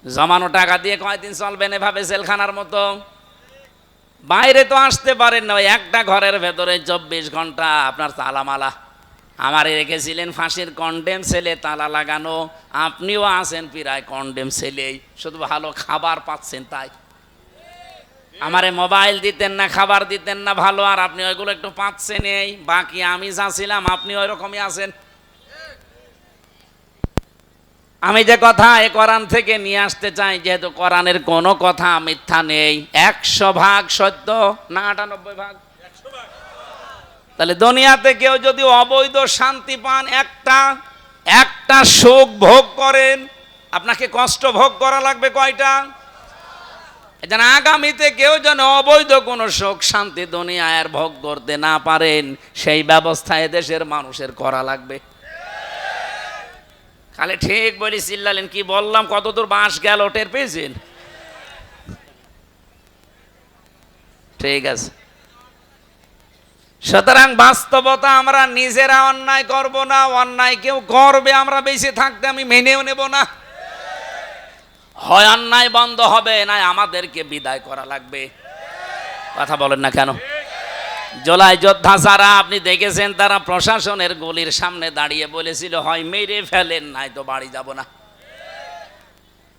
জমানো টাকা দিয়ে কয়দিন চলবেন এভাবে জেলখানার মতো? বাইরে তো আসতে পারেন না, একটা ঘরের ভেতরে 24 ঘন্টা আপনার তালামালা। আমারে রেখেছিলেন ফাঁসির কন্ডেম সেলে, তালা লাগানো। আপনিও আছেন প্রায় কন্ডেম সেলেই, শুধু ভালো খাবার পাচ্ছেন তাই। আমারে মোবাইল দিতেন না, খাবার দিতেন না ভালো, আর আপনি ওইগুলো একটু পাচ্ছেন। এই বাকি আমি যা ছিলাম আপনি ওই রকমই আছেন। আমি যে কথা এ কোরআন থেকে নিয়ে আসতে চাই, যেহেতু কোরআনের কোনো কথা মিথ্যা নেই, 100% সত্য না 98%? তাহলে দুনিয়াতে কেউ যদি অবৈধ শান্তি পান, একটা সুখ ভোগ করেন, আপনাকে কষ্ট ভোগ করা লাগবে কয়টা? যেন আগামীতে কেউ যেন অবৈধ কোনো সুখ শান্তি দুনিয়ায় আর ভোগ করতে না পারেন, সেই ব্যবস্থা এদেশের মানুষের করা লাগবে। খালি ঠিক বলি চিল্লালেন, কি বললাম, কতদূর বাঁশ গেল টের পেয়েছেন? ঠিক আছে। সুতরাং বাস্তবতা, আমরা নিজেরা অন্যায় করব না, অন্যায় কেউ করবে আমরা বেঁচে থাকতে আমি মেনেও নেব না। হয় অন্যায় বন্ধ হবে, না আমাদেরকে বিদায় করা লাগবে। কথা বলেন না কেন? জুলাই যোদ্ধা যারা আপনি দেখেছেন, তারা প্রশাসনের গুলির সামনে দাঁড়িয়ে বলেছিল, হয় মেরে ফেলেন, নাই তো বাড়ি যাব না।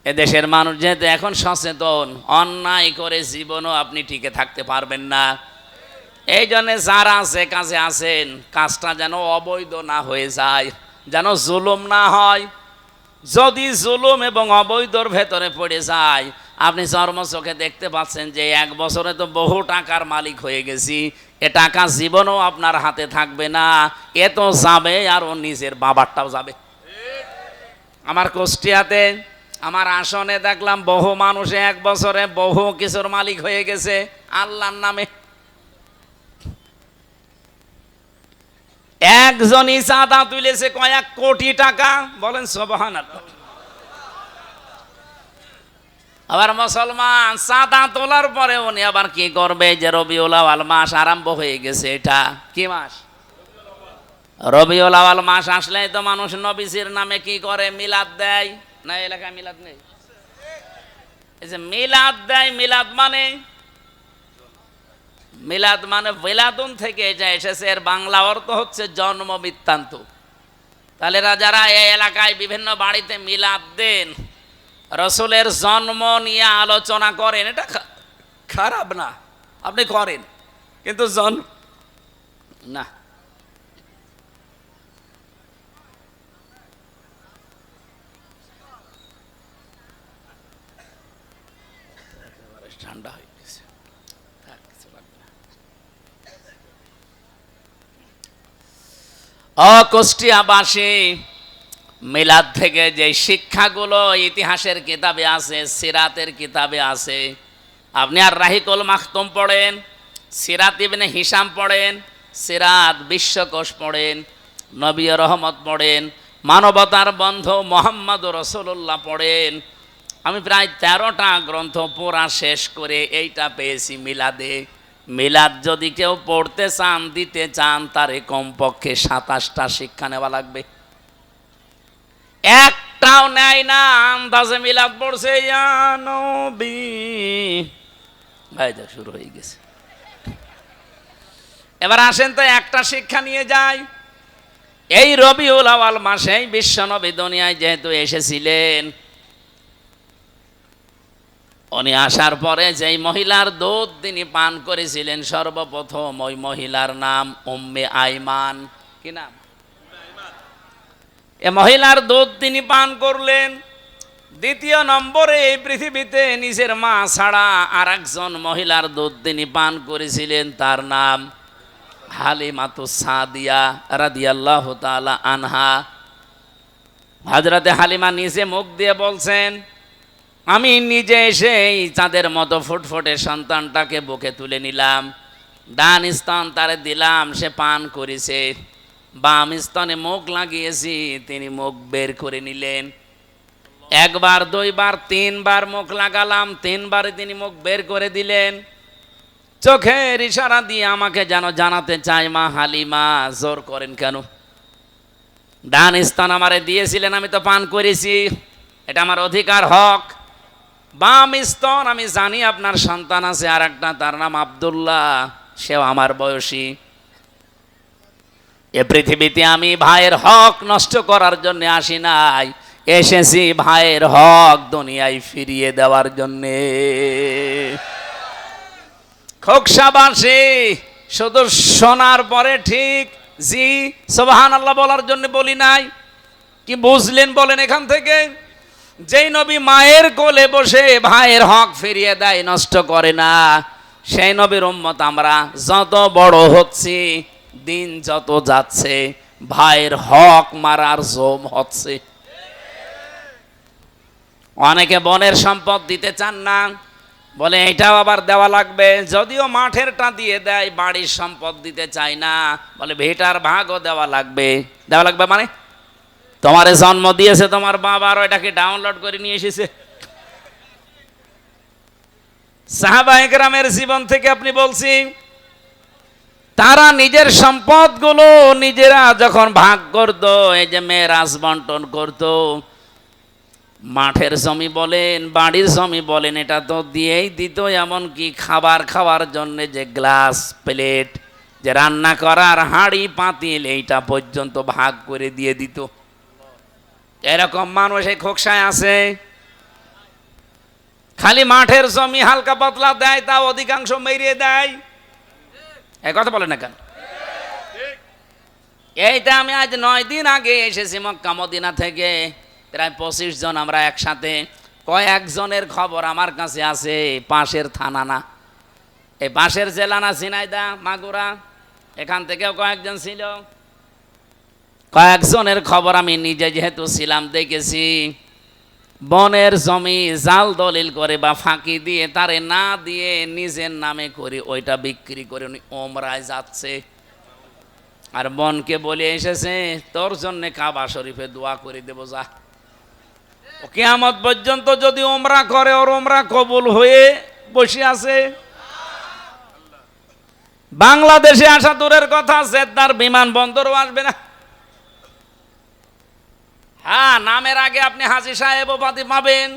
এদেশের মানুষ যেহেতু এখন সচেতন, অন্যায় করে জীবনও আপনি টিকে থাকতে পারবেন না। এই জন্য যারা আছে কাজে আছেন, কাজটা যেন অবৈধ না হয়ে যায়, যেন জুলুম না হয়। যদি জুলুম এবং অবৈধর ভেতরে পড়ে যায়, আপনি চর্মচোখে দেখতে পাচ্ছেন যে 1 বছরে তো বহু টাকার মালিক হয়ে গেছি, এ টাকা জীবনও আপনার হাতে থাকবে না, এ তো যাবে আর ও নিজের বাবারটাও যাবে। আমার কুষ্টিয়াতে আমার আসনে দেখলাম বহু মানুষে 1 বছরে বহু কিছুর মালিক হয়ে গেছে আল্লাহর নামে। একজনই চাঁদা তুলেছে কয়েক কোটি টাকা, বলেন সুবহানাল্লাহ। আবার মুসলমান চাঁদা তোলার পরে উনি আবার কি করবে, যে রবিউল আউয়াল মাস আরম্ভ হয়ে গেছে, এটা কি মাস? রবিউল আউয়াল মাস আসলেই তো মানুষ নবীজির নামে কি করে, মিলাদ দেয় না? এলাকায় মিলাদ নেই? এই যে মিলাদ দেয়, মিলাদ মানে বেলাদুন থেকে যা এসেছে, এর বাংলা অর্থ হচ্ছে জন্ম বৃত্তান্ত। তাহলে যারা এই এলাকায় বিভিন্ন বাড়িতে মিলাদ দেন, রসুলের জন্ম নিয়ে আলোচনা করেন, এটা খারাপ না, আপনি করেন, কিন্তু না। ঠান্ডা হয়ে গেছে। কুষ্টিয়াবাসী, মিলাদ থেকে যে শিক্ষাগুলো ইতিহাসের কিতাবে আছে, সিরাতের কিতাবে আছে, আপনি আর রাহিকুল মাখতুম পড়েন, সিরাত ইবনে হিশাম পড়েন, সিরাত বিশ্বকোষ পড়েন, নবী রহমত পড়েন, মানবতার বন্ধু মোহাম্মদ রাসূলুল্লাহ পড়েন। আমি প্রায় 13টা গ্রন্থ পড়া শেষ করে এইটা পেয়েছি মিলাদে। মিলাদ যদি কেউ পড়তে চান, দিতে চান, তারে কমপক্ষে 27টা শিক্ষা নেওয়া লাগবে। একটাও নেয় না, আন্দাজে মিলাদ পড়ছে, ইয়া নবী, ভাই যা শুরু হয়ে গেছে। এবার আসেন তো একটা শিক্ষা নিয়ে যাই। এই রবিউল আউয়াল মাসে বিশ্বনবী দুনিয়ায় যেহেতু এসেছিলেন, উনি আসার পরে যেই মহিলার দুধ তিনি পান করেছিলেন, সর্বপ্রথম ওই মহিলার নাম উম্মে আইমান। কি নাম? এ মহিলার দুধ তিনি পান করলেন। দ্বিতীয় নম্বরে এই পৃথিবীতে নিজের মা ছাড়া আর একজন মহিলার দুধ তিনি পান করেছিলেন, তার নাম হালিমাতুস সাদিয়া রাদিয়াল্লাহু তাআলা আনহা। হযরতে হালিমা নিজে মুখ দিয়ে বলছেন, আমি নিজে এসে এই চাঁদের মতো ফুটফুটে সন্তানটাকে বুকে তুলে নিলাম, ডান স্তন তারে দিলাম, সে পান করেছে, বাম স্তনে মুখ লাগিয়েছি, তিনি মুখ বের করে নিলেন। 1 বার 2 বার 3 বার মুখ লাগালাম, 3 বারে তিনি মুখ বের করে দিলেন। চোখের ইশারা দিয়ে আমাকে যেন জানাতে চায়, মা হালিমা জোর করেন কেন? ডান স্তন আমারে দিয়েছিলেন, আমি তো পান করেছি, এটা আমার অধিকার, হক। বাম স্তন আমি জানি আপনার সন্তান আছে আর একটা, তার নাম আব্দুল্লাহ, সেও আমার বয়সী। এ পৃথিবীতে আমি ভাইয়ের হক নষ্ট করার জন্য আসি নাই, এসেছি ভাইয়ের হক দুনিয়ায় ফিরিয়ে দেওয়ার জন্যে। খোকসাবাসী শুধু শোনার পরে ঠিক জি সুবহানাল্লাহ বলার জন্য বলি নাই, কি বুঝলেন বলেন এখান থেকে? যেই নবী মায়ের কোলে বসে ভাইয়ের হক ফিরিয়ে দেয়, নষ্ট করে না, সেই নবীর উম্মত আমরা। যত বড় হচ্ছি, দিন যত যাচ্ছে, ভাইয়ের হক মারার জম হচ্ছে। অনেকে বনের সম্পদ দিতে চান না, বলে এটাও আবার দেওয়া লাগবে। যদিও মাঠেরটা দিয়ে দেয়, বাড়ির সম্পদ দিতে চায় না, বলে ভিটার ভাগও দেওয়া লাগবে। দেওয়া লাগবে মানে তোমার জন্ম দিয়েছে তোমার বাবা, আর ওইটাকে ডাউনলোড করে নিয়ে এসেছে। সাহাবায়ে কেরামের জীবন থেকে আপনি বলছি, তারা নিজের সম্পদগুলো নিজেরা যখন ভাগ করত, এই যে মেরাজ বন্টন করত, মাঠের জমি বলেন বাড়ির জমি বলেন, এটা তো দিয়েই দিত। এমনকি খাবার খাওয়ার জন্য যে গ্লাস প্লেট, যে রান্না করার হাঁড়ি পাতিল, এইটা পর্যন্ত ভাগ করে দিয়ে দিত। এরকম মানুষ এই খোকসায় আছে। খালি মাঠের জমি হালকা পাতলা দেয়, তা অধিকাংশ মেরিয়ে দেয়। এই কথা বলে না কেন? এইটা আমি আজ 9 দিন আগে এসেছি মক্কা মদিনা থেকে, প্রায় 25 জন আমরা একসাথে। কয়েকজনের খবর আমার কাছে আছে, পাশের থানা না, এই পাশের জেলা না, ঝিনাইদহ মাগুরা, এখান থেকেও কয়েকজন ছিল। কয়েকজনের খবর আমি নিজে যেহেতু ছিলাম দেখেছি। বনের জমি জাল দলিল করে বা ফাঁকি দিয়ে, তারে না দিয়ে নিজের নামে করে ওইটা বিক্রি করে উনি ওমরায় যাচ্ছে। আর বনকে বলে এসেছে, তোর জন্যে কাবা শরীফে দোয়া করে দেবো, যা। কিয়ামত পর্যন্ত যদি ওমরা করে, ওর ওমরা কবুল হয়ে বসে আছে। বাংলাদেশে আসা দূরের কথা, জেদ্দার বিমানবন্দরও আসবে না। হ্যাঁ, নামের আগে আপনি হাজী সাহেব উপাধি পাবেন,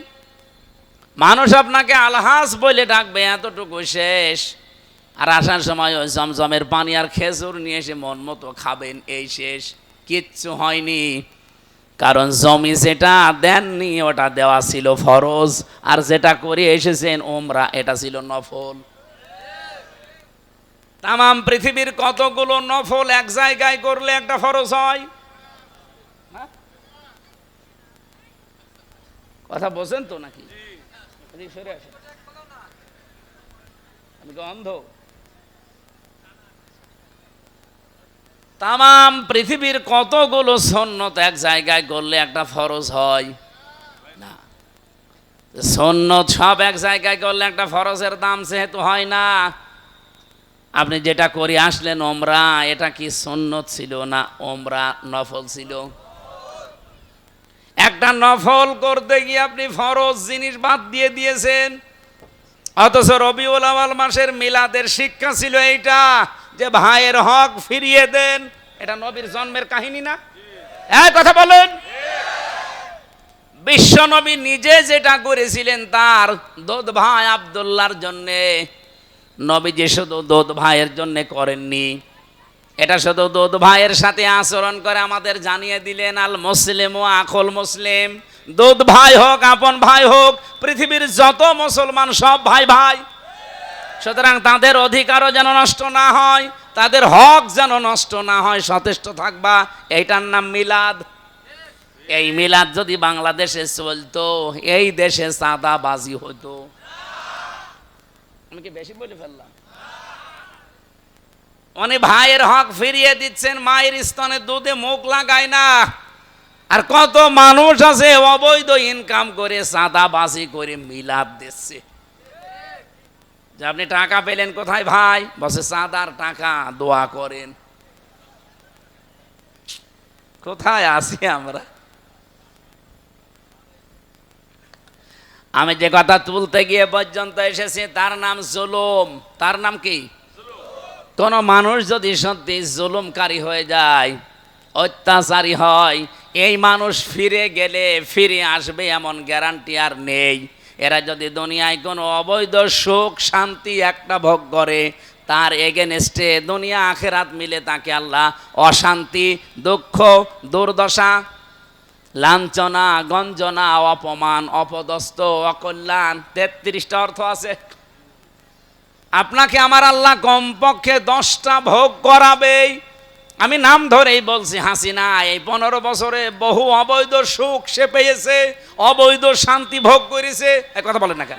মানুষ আপনাকে আলহাজ বলে ডাকবে, এতটুকু শেষ। আর আসার সময় ওই জমজমের পানি আর খেজুর নিয়ে এসে মন মতো খাবেন, এই শেষ। কিচ্ছু হয়নি, কারণ জমি যেটা দেননি ওটা দেওয়া ছিল ফরজ, আর যেটা করে এসেছেন ওমরা, এটা ছিল নফল। তামাম পৃথিবীর কতগুলো নফল এক জায়গায় করলে একটা ফরজ হয়? কথা বলছেন তো নাকি? আমি তো অন্ধ? তামাম পৃথিবীর কতগুলো সুন্নত এক জায়গায় করলে একটা ফরজ হয় না? সুন্নত সব এক জায়গায় করলে একটা ফরজের দাম যেহেতু হয় না। আপনি যেটা করে আসলেন ওমরা, এটা কি সুন্নত ছিল না ওমরা নফল ছিল? একটা নফল করতে গিয়ে আপনি ফরজ জিনিস বাদ দিয়ে দিয়েছেন। অথচ রবিউল আউয়াল মাসের মিলাদের শিক্ষা ছিল এইটা, যে ভাইয়ের হক ফিরিয়ে দেন। এটা নবীর জন্মের কাহিনী না? এক কথা বলেন। বিশ্ব নবী নিজে যেটা করেছিলেন, তার দোদ ভাই আব্দুল্লাহর জন্যে, নবীজি শুধু দোদ ভাইয়ের জন্য করেননি, এটা শুধু দোদ ভাইয়ের সাথে আচরণ করে আমাদের জানিয়ে দিলেন, আল মুসলিম ও আখুল মুসলিম। দোদ ভাই হোক আপন ভাই হোক, পৃথিবীর যত মুসলমান সব ভাই ভাই। সুতরাং তাদের অধিকারও যেন নষ্ট না হয়, তাদের হক যেন নষ্ট না হয়, সচেষ্ট থাকবা। এইটার নাম মিলাদ। এই মিলাদ যদি বাংলাদেশে চলতো, এই দেশে চাঁদাবাজি হতো। আমি কি বেশি বলে ফেললাম? উনি ভাইয়ের হক ফিরিয়ে দিচ্ছেন, মায়ের স্তনে দুধে মুখ লাগায় না। আর কত মানুষ আছে অবৈধ ইনকাম করে চাঁদাবাজি করে মিলাদ দিচ্ছে। যে আপনি টাকা পেলেন কোথায় ভাই? বসে চাঁদার টাকা, দোয়া করেন। কোথায় আছি আমরা? আমি যে কথা তুলতে গিয়ে পর্যন্ত এসেছি, তার নাম জুলুম। তার নাম কি? কোন মানুষ যদি সত্যি জুলুমকারী হয়ে যায়, অত্যাচারী হয়, এই মানুষ ফিরে গেলে ফিরে আসবে এমন গ্যারান্টি আর নেই। এরা যদি দুনিয়ায় কোনো অবৈধ সুখ শান্তি একটা ভোগ করে, তার এগেনস্টে দুনিয়া আখেরাত মিলে তাকে আল্লাহ অশান্তি, দুঃখ, দুর্দশা, লাঞ্ছনা, গঞ্জনা, অপমান, অপদস্থ, অকল্যাণ, 33টা অর্থ আছে। আপনাকে আমার আল্লাহ কমপক্ষে 10টা ভোগ করাবেই। আমি নাম ধরেই বলছি, হাসিনা এই 15 বছরে বহু অবৈধ সুখ সে পেয়েছে, অবৈধ শান্তি ভোগ করেছে। এই কথা বলেন না কেন?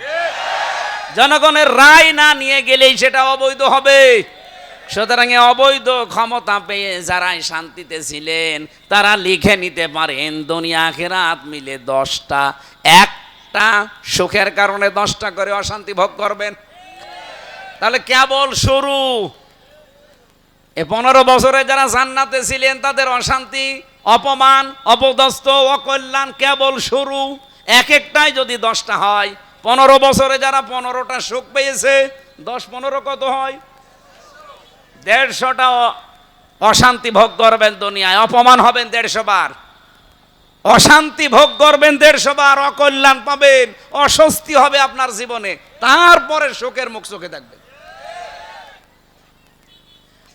জনগণের রায় না নিয়ে গেলেই সেটা অবৈধ হবে। সুতরাং অবৈধ ক্ষমতা পেয়ে যারাই শান্তিতে ছিলেন, তারা লিখে নিতে পারেন দুনিয়া আখিরাত মিলে 10টা, একটা সুখের কারণে 10টা করে অশান্তি ভোগ করবেন। তাহলে কেবল শুরু। এ 15 বছরে যারা জান্নাতে ছিলেন তাদের অশান্তি, অপমান, অপদস্থ, অকল্যাণ কেবল শুরু। এক একটাই যদি 10টা হয়, 15 বছরে যারা 15টা সুখ পেয়েছে, 10-15 কত হয়? 150টা অশান্তি ভোগ করবেন দুনিয়ায়, অপমান হবেন 150 বার, অশান্তি ভোগ করবেন 150 বার, অকল্যাণ পাবেন, অস্বস্তি হবে আপনার জীবনে, তারপরে সুখের মুখ চোখে থাকবেন।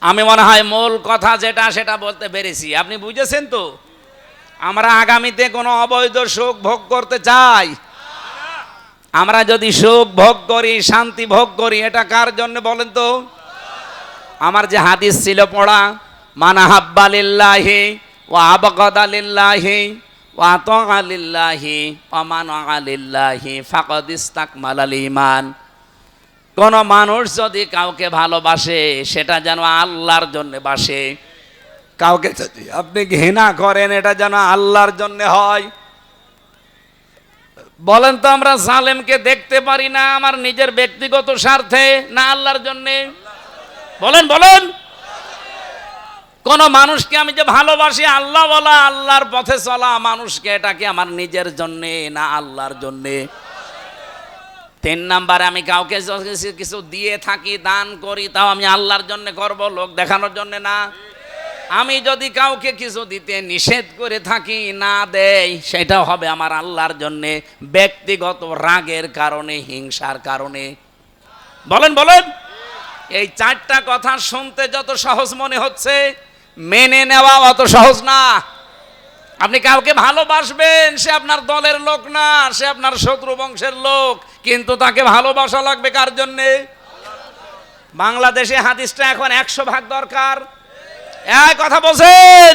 আমি মনে হয় মূল কথা যেটা সেটা বলতে পেরেছি, আপনি বুঝেছেন তো? আমরা আগামীতে কোনো অবৈধ সুখ ভোগ করতে চাই? আমরা যদি সুখ ভোগ করি, শান্তি ভোগ করি, এটা কার জন্য বলেন তো? আমার যে হাদিস ছিল পড়া, মান আহাব্বা লিল্লাহি ওয়া আবগাদা লিল্লাহি ওয়া আতাআ লিল্লাহি ওয়া মানাআ লিল্লাহি ফাকাদ ইসতাকমালাল ঈমান। কোন মানুষ যদি কাউকে ভালোবাসে সেটা যেন আল্লাহর জন্য বাসে, কাউকে যদি আপনি ঘৃণা করেন এটা যেন আল্লাহর জন্য হয়। বলেন তো, আমরা জালেমকে দেখতে পারি না আমার নিজের ব্যক্তিগত স্বার্থে না আল্লাহর জন্যে? বলেন বলেন। কোন মানুষকে আমি যে ভালোবাসি, আল্লাহ বলা, আল্লাহর পথে চলা মানুষকে, এটা কি আমার নিজের জন্যে না আল্লাহর জন্যে? 3 নাম্বারে, আমি কাউকে কিছু দিয়ে থাকি, দান করি, তাও আমি আল্লাহর জন্য করব, লোক দেখানোর জন্য না। আমি যদি কাউকে কিছু দিতে নিষেধ করে থাকি, না দেই, সেটাও হবে আমার আল্লাহর জন্য, ব্যক্তিগত রাগের কারণে, হিংসার কারণে। বলেন বলেন। এই 4টা কথা শুনতে যত সহজ মনে হচ্ছে, মেনে নেওয়া অত সহজ না। আপনি কাউকে ভালোবাসবেন, সে আপনার দলের লোক না, সে আপনার শত্রু বংশের লোক, কিন্তু তাকে ভালোবাসা লাগবে কার জন্যে? বাংলাদেশে হাদিসটা এখন 100 ভাগ দরকার। এই কথা বলছেন?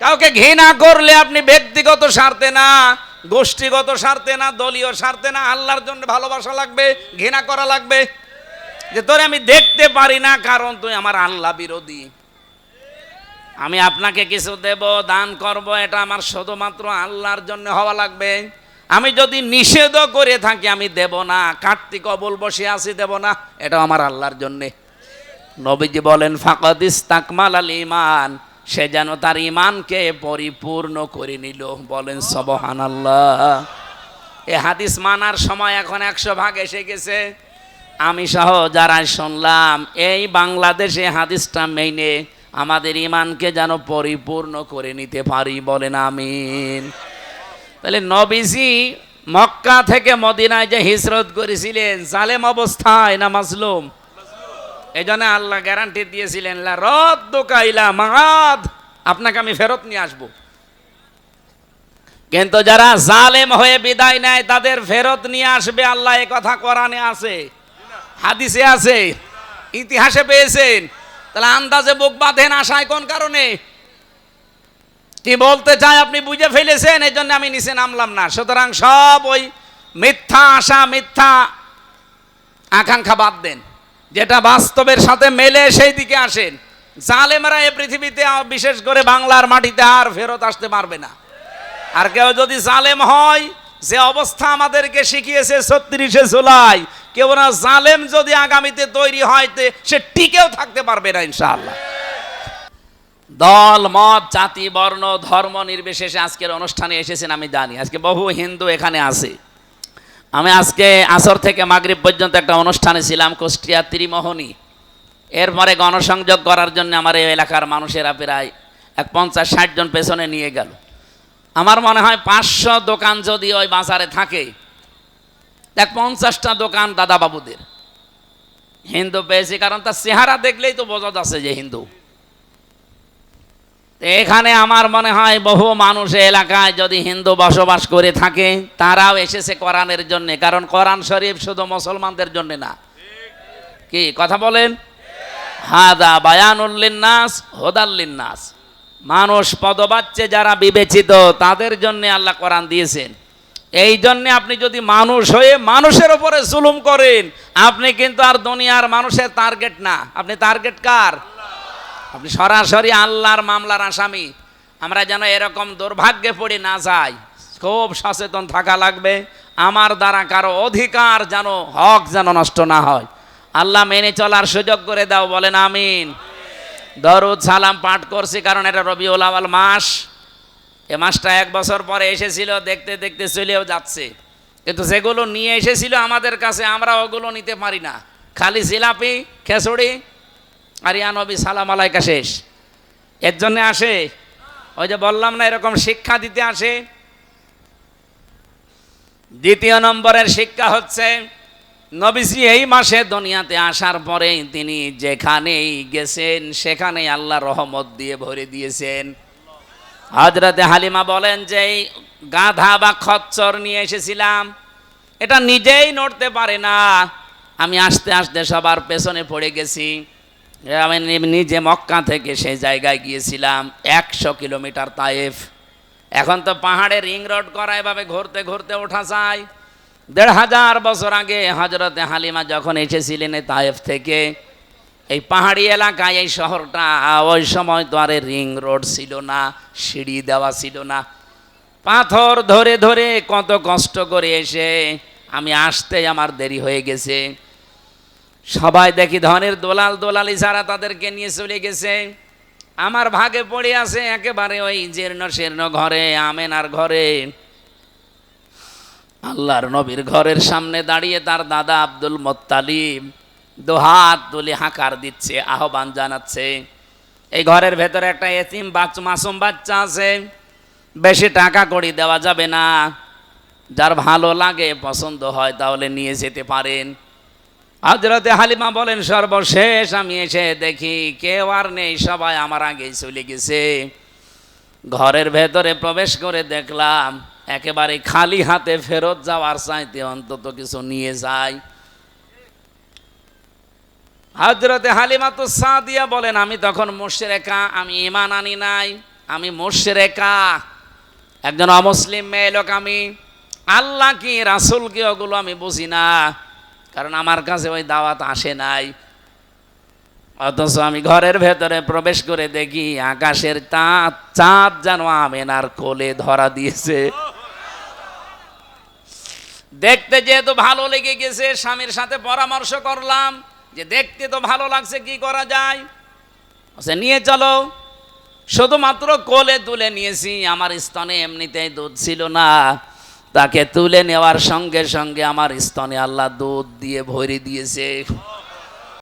কাউকে ঘৃণা করলে আপনি ব্যক্তিগত স্বার্থে না, গোষ্ঠীগত স্বার্থে না, দলীয় স্বার্থে না, আল্লাহর জন্য ভালোবাসা লাগবে, ঘৃণা করা লাগবে। যে তোরে আমি দেখতে পারি না কারণ তুই আমার আল্লাহ বিরোধী। আমি আপনাকে কিছু দেব, দান করব, এটা আমার শুধুমাত্র আল্লাহর জন্য হওয়া লাগবে। আমি যদি নিষেধও করে থাকি, আমি দেব না, কার্তিক অবল বসে আছি, দেব না, এটা আমার আল্লাহর জন্যে। নবীজি বলেন ফাকাদ ইসতাকমালাল ঈমান, সে যেন তার ঈমানকে পরিপূর্ণ করে নিল। বলেন সুবহানাল্লাহ। এই হাদিস মানার সময় এখন 100 ভাগ এসে গেছে। আমি সহ যারা শুনলাম, এই বাংলাদেশে হাদিসটা মেনে আমাদের ঈমানকে যেন পরিপূর্ণ করে নিতে পারি। বলেন আমিন। তাহলে নবীজি মক্কা থেকে মদিনায় যে হিজরত করেছিলেন, জালেম অবস্থায় না মাজলুম? এই জন্য আল্লাহ গ্যারান্টি দিয়েছিলেন, লা রাদ্দুকা ইলা মাআদ, আপনাকে আমি ফেরত নিয়ে আসবো। কিন্তু যারা জালেম হয়ে বিদায় নেয় তাদের ফেরত নিয়ে আসবে আল্লাহ, এ কথা কোরআনে আছে, হাদিসে আছে, ইতিহাসে পেয়েছেন। তাহলে আন্দাজে বুক বাঁধেন আশায় কোন কারণে? কি বলতে চাই আপনি বুঝে ফেলেছেন, এই জন্য আমি নিচে নামলাম না। সুতরাং সব ওই মিথ্যা আশা, মিথ্যা আকাঙ্ক্ষা বাদ দেন, যেটা বাস্তবের সাথে মেলে সেই দিকে আসেন। জালেমরা এই পৃথিবীতে, বিশেষ করে বাংলার মাটিতে, আর ফেরত আসতে পারবে না। আর কেউ যদি জালেম হয়, যে অবস্থা আমাদেরকে শিখিয়েছে 36শে জুলাই, কেউ না জালেম যদি আগামীতে তৈরি হয়, সে টিকেও থাকতে পারবে না ইনশাআল্লাহ। দল মত জাতি বর্ণ ধর্ম নির্বিশেষে আজকের অনুষ্ঠানে এসেছেন আমি জানি। আজকে বহু হিন্দু এখানে আছে। আমি আজকে আসর থেকে মাগরিব পর্যন্ত একটা অনুষ্ঠানে ছিলাম, কুষ্টিয়া ত্রিমোহনী। এরপরে গণসংযোগ করার জন্য আমার এই এলাকার মানুষেরা প্রায় 50-60 জন পেছনে নিয়ে গেল। আমার মনে হয় 500 দোকান যদি ওই বাজারে থাকে, 50টা দোকান দাদা বাবুদের। হিন্দু পেয়েছি, কারণ তার চেহারা দেখলেই তো বোঝা যাচ্ছে যে হিন্দু। এখানে আমার মনে হয় বহু মানুষ এলাকায় যদি হিন্দু বসবাস করে থাকে, তারাও এসেছে কোরআনের জন্য, কারণ কোরআন শরীফ শুধু মুসলমানদের জন্য না। কি কথা বলেন? হাদা বায়ানুল লিন্নাস হুদাল লিন্নাস, মানুষ পদবাচ্যে যারা বিবেচিত তাদের জন্য আল্লাহ কোরআন দিয়েছেন। এই জন্য আপনি যদি মানুষ হয়ে মানুষের উপরে জুলুম করেন, আপনি কিন্তু আর দুনিয়ার মানুষের টার্গেট না, আপনি টার্গেট কার? আপনি সরাসরি আল্লাহর মামলার আসামি। আমরা যেন এরকম দুর্ভাগ্যে পড়ে না যাই, খুব সচেতন থাকা লাগবে। আমার দ্বারা কারো অধিকার যেন, হক যেন নষ্ট না হয়। আল্লাহ মেনে চলার সুযোগ করে দাও, বলেন আমিন। দরুদ সালাম পাঠ করছি কারণ এটা রবিউল আউয়াল মাস। এ মাসটা 1 বছর পরে এসেছিল, দেখতে দেখতে চলেও যাচ্ছে। কিন্তু যেগুলো নিয়ে এসেছিল আমাদের কাছে, আমরা ওগুলো নিতে পারি না। খালি জিলাপি, খেচুড়ি আর ইয়া নবী সালাম আলাইকা শেষ। এর জন্যে আসে, ওই যে বললাম না, এরকম শিক্ষা দিতে আসে। দ্বিতীয় নম্বরের শিক্ষা হচ্ছে, নবীজি এই মাসে দুনিয়াতে আসার পরে তিনি যেখানেই গেছেন সেখানেই আল্লাহ রহমত দিয়ে ভরে দিয়েছেন। হযরতে হালিমা বলেন যে এই গাধা বা খচ্চর নিয়ে এসেছিলাম, এটা নিজেই নড়তে পারে না। আমি আস্তে আস্তে সবার পেছনে পড়ে গেছি। আমি নিজে মক্কা থেকে সেই জায়গায় গিয়েছিলাম, 100 কিলোমিটার তায়েফ। এখন তো পাহাড়ে রিং রোড করা, এভাবে ঘুরতে ঘুরতে ওঠা যায়। 1500 বছর আগে হযরতে হালিমা যখন এসেছিলেন তায়েফ থেকে, এই পাহাড়ি এলাকায় এই শহরটা, ওই সময় তো আর রিং রোড ছিল না, সিঁড়ি দেওয়া ছিল না। পাথর ধরে ধরে কত কষ্ট করে এসে আমি আসতে আমার দেরি হয়ে গেছে। সবাই দেখি ধনের দোলাল দোলালি ছাড়া তাদেরকে নিয়ে চলে গেছে। আমার ভাগে পড়ে আছে একেবারে ওই জীর্ণ শীর্ণ ঘরে, আমেনার ঘরে। আল্লাহর নবীর ঘরের সামনে দাঁড়িয়ে তার দাদা আব্দুল মুত্তালিব দুহাত তুলে হাঁকার দিচ্ছে, আহ্বান জানাচ্ছে। এই ঘরের ভেতরে একটা এতিম মাসুম বাচ্চা আছে, বেশি টাকা কড়ি দেওয়া যাবে না, যার ভালো লাগে পছন্দ হয় তাহলে নিয়ে যেতে পারেন। হযরতে হালিমা বলেন, সর্বশেষ আমি এসে দেখি কেউ আর নেই, সবাই আমার আগেই চলে গেছে। ঘরের ভেতরে প্রবেশ করে দেখলাম একেবারে খালি হাতে ফেরত যাওয়ার চাইতে অন্তত কিছু নিয়ে যায়। হযরতে হালিমা তো সাদিয়া বলেন, আমি তখন মুশরিকা, আমি ঈমান আনি নাই, আমি মুশরিকা, একজন অমুসলিম মেয়ে লোক। আমি আল্লাহ কি রাসূল কি ওগুলো আমি বুঝি না, কারণ আমার কাছে ওই দাওয়াত আসে নাই। অথচ আমি ঘরের ভেতরে প্রবেশ করে দেখি আকাশের চাঁদ যেন আমেনার কোলে ধরা দিয়েছে। দেখতে যেহেতু ভালো লেগে গেছে, স্বামীর সাথে পরামর্শ করলাম যে দেখতে তো ভালো লাগছে, কি করা যায়। নিয়ে চলো। শুধুমাত্র কোলে তুলে নিয়েছি, আমার স্তনে এমনিতেই দুধ ছিল না। তাকে তুলে নেওয়ার সঙ্গে সঙ্গে আমার স্তনে আল্লাহ দুধ দিয়ে ভরে দিয়েছে।